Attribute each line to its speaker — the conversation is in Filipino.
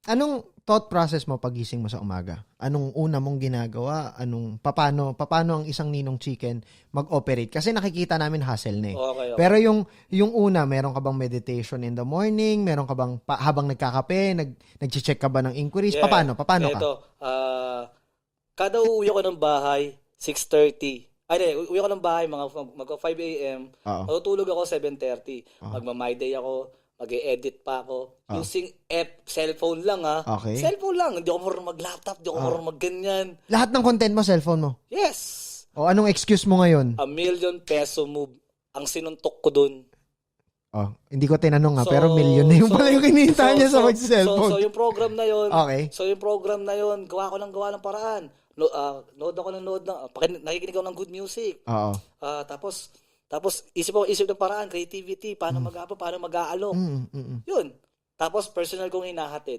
Speaker 1: Anong thought process mo pagising mo sa umaga? Anong una mong ginagawa? Paano ang isang Ninong Chicken mag-operate? Kasi nakikita namin hustle na eh.
Speaker 2: Okay, okay.
Speaker 1: Pero yung una, meron ka bang meditation in the morning? Meron ka bang habang nagkakape, nag-check ka ba ng inquiries?
Speaker 2: Yeah.
Speaker 1: Paano ka?
Speaker 2: Ito, kada uuwi ako ng bahay, 6:30. Ay, di, uwi ako ng bahay, mag 5 a.m.
Speaker 1: Oo.
Speaker 2: Matutulog ako 7:30.
Speaker 1: Oo.
Speaker 2: Magma-my day ako, mag-e-edit pa ako.
Speaker 1: Oo.
Speaker 2: Using cellphone lang ha.
Speaker 1: Okay.
Speaker 2: Cellphone lang. Hindi ako marunong mag-laptop, hindi ako marunong mag-ganyan.
Speaker 1: Lahat ng content mo, cellphone mo.
Speaker 2: Yes!
Speaker 1: O anong excuse mo ngayon?
Speaker 2: ₱1 million move ang sinuntok ko dun.
Speaker 1: Oh, hindi ko tinanong pero million na yung pala yung kinita niya sa cellphone.
Speaker 2: So, yung program na yun,
Speaker 1: Okay.
Speaker 2: gawa ko ng paraan. Nood ako ng nakikinig ako ng good music.
Speaker 1: Oo.
Speaker 2: Tapos isip ng paraan, creativity, paano mag-aalok.
Speaker 1: Mm.
Speaker 2: Yun. Tapos personal kong hinahatid.